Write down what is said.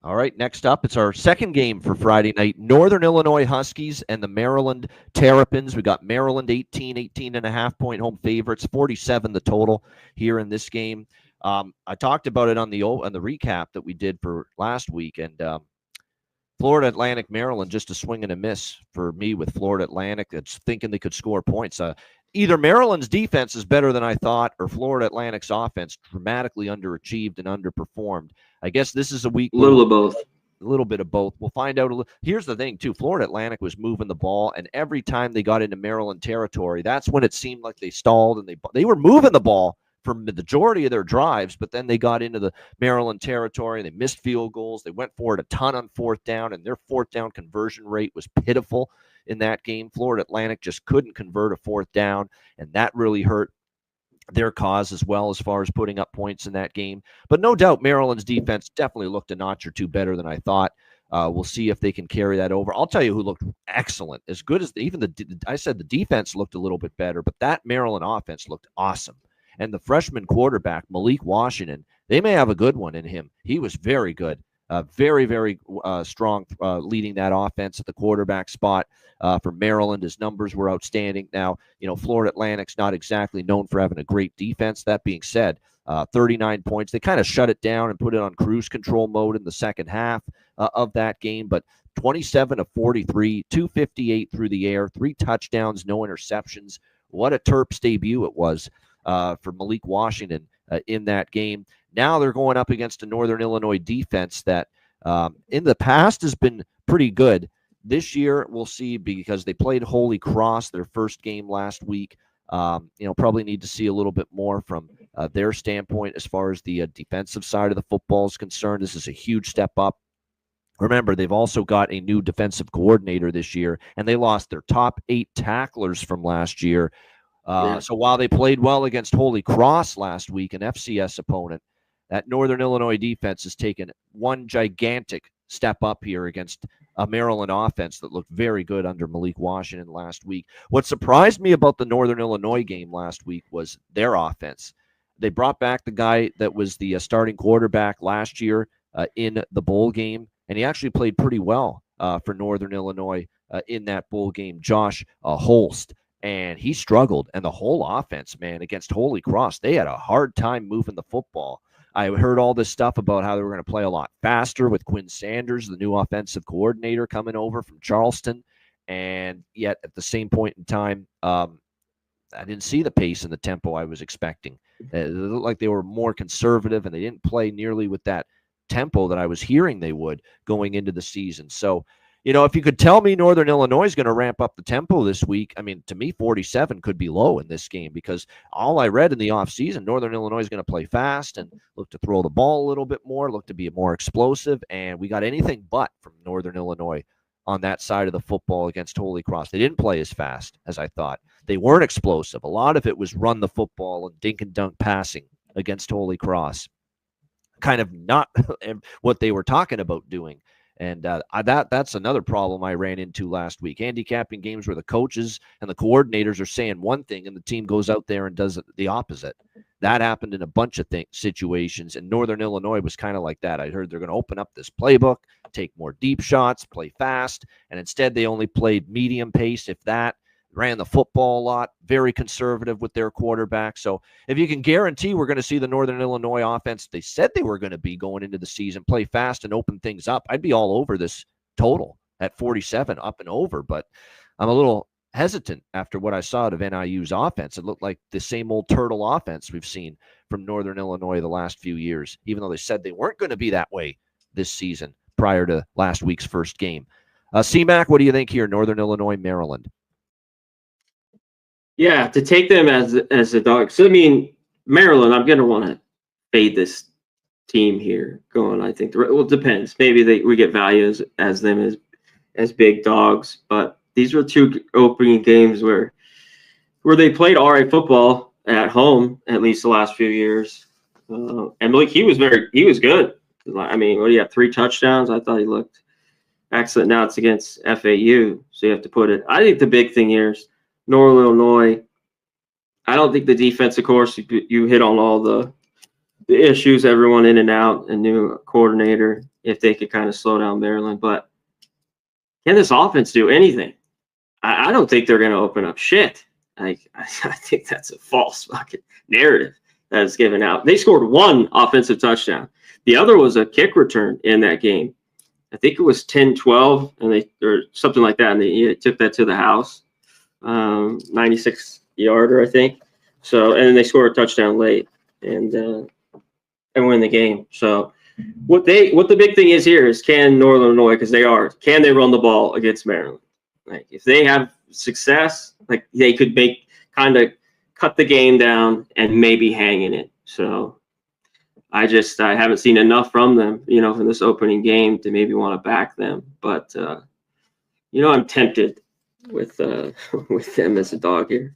All right, next up, it's our second game for Friday night. Northern Illinois Huskies and the Maryland Terrapins. We got Maryland 18.5-point home favorites, 47 the total here in this game. I talked about it on the recap that we did for last week, and Florida Atlantic, Maryland, just a swing and a miss for me with Florida Atlantic. It's thinking they could score points. Either Maryland's defense is better than I thought, or Florida Atlantic's offense dramatically underachieved and underperformed. I guess this is a week. A little of both. A little bit of both. We'll find out. Here's the thing, too. Florida Atlantic was moving the ball, and every time they got into Maryland territory, that's when it seemed like they stalled, and they were moving the ball for the majority of their drives, but then they got into the Maryland territory, and they missed field goals. They went for it a ton on fourth down, and their fourth down conversion rate was pitiful in that game. Florida Atlantic just couldn't convert a fourth down, and that really hurt their cause as well as far as putting up points in that game. But no doubt Maryland's defense definitely looked a notch or two better than I thought. We'll see if they can carry that over. I'll tell you who looked excellent, as good as I said the defense looked a little bit better, but that Maryland offense looked awesome. And the freshman quarterback, Malik Washington, they may have a good one in him. He was very good. Very, very strong leading that offense at the quarterback spot for Maryland. His numbers were outstanding. Now, Florida Atlantic's not exactly known for having a great defense. That being said, 39 points. They kind of shut it down and put it on cruise control mode in the second half of that game. But 27 of 43, 258 through the air, 3 touchdowns, no interceptions. What a Terps debut it was for Malik Washington in that game. Now they're going up against a Northern Illinois defense that in the past has been pretty good. This year, we'll see, because they played Holy Cross their first game last week. Probably need to see a little bit more from their standpoint as far as the defensive side of the football is concerned. This is a huge step up. Remember, they've also got a new defensive coordinator this year, and they lost their top 8 tacklers from last year. So while they played well against Holy Cross last week, an FCS opponent, that Northern Illinois defense has taken one gigantic step up here against a Maryland offense that looked very good under Malik Washington last week. What surprised me about the Northern Illinois game last week was their offense. They brought back the guy that was the starting quarterback last year in the bowl game, and he actually played pretty well for Northern Illinois in that bowl game, Josh Holst. And he struggled, and the whole offense, man, against Holy Cross, they had a hard time moving the football. I heard all this stuff about how they were going to play a lot faster with Quinn Sanders, the new offensive coordinator coming over from Charleston. And yet at the same point in time, I didn't see the pace and the tempo I was expecting. It looked like they were more conservative, and they didn't play nearly with that tempo that I was hearing they would going into the season. So, if you could tell me Northern Illinois is going to ramp up the tempo this week, I mean, to me, 47 could be low in this game, because all I read in the offseason, Northern Illinois is going to play fast and look to throw the ball a little bit more, look to be more explosive, and we got anything but from Northern Illinois on that side of the football against Holy Cross. They didn't play as fast as I thought. They weren't explosive. A lot of it was run the football and dink and dunk passing against Holy Cross. Kind of not what they were talking about doing. And that's another problem I ran into last week. Handicapping games where the coaches and the coordinators are saying one thing and the team goes out there and does the opposite. That happened in a bunch of situations, and Northern Illinois was kind of like that. I heard they're going to open up this playbook, take more deep shots, play fast, and instead they only played medium pace, if that. Ran the football a lot, very conservative with their quarterback. So if you can guarantee we're going to see the Northern Illinois offense they said they were going to be going into the season, play fast and open things up, I'd be all over this total at 47, up and over. But I'm a little hesitant after what I saw out of NIU's offense. It looked like the same old turtle offense we've seen from Northern Illinois the last few years, even though they said they weren't going to be that way this season prior to last week's first game. C-Mac, what do you think here, Northern Illinois, Maryland? Yeah, to take them as a dog. So, I mean, Maryland, I'm going to want to fade this team here going. I think, well, it depends. Maybe we get value as them as big dogs. But these were 2 opening games where they played all right football at home, at least the last few years. And Malik, he was good. I mean, what do you have, 3 touchdowns? I thought he looked excellent. Now it's against FAU, so you have to put it. I think the big thing here is Northern Illinois. I don't think the defense, of course, you hit on all the the issues, everyone in and out, a new coordinator, if they could kind of slow down Maryland. But can this offense do anything? I don't think they're going to open up shit. I think that's a false fucking narrative that is given out. They scored one offensive touchdown. The other was a kick return in that game. I think it was 10-12 or something like that. And they took that to the house, 96-yarder, I think. So, and then they scored a touchdown late and win the game. So what the big thing is here is, can Northern Illinois, because can they run the ball against Maryland? Like, if they have success, like, they could kind of cut the game down and maybe hang in it. So I haven't seen enough from them, from this opening game to maybe want to back them. But I'm tempted with them as a dog here.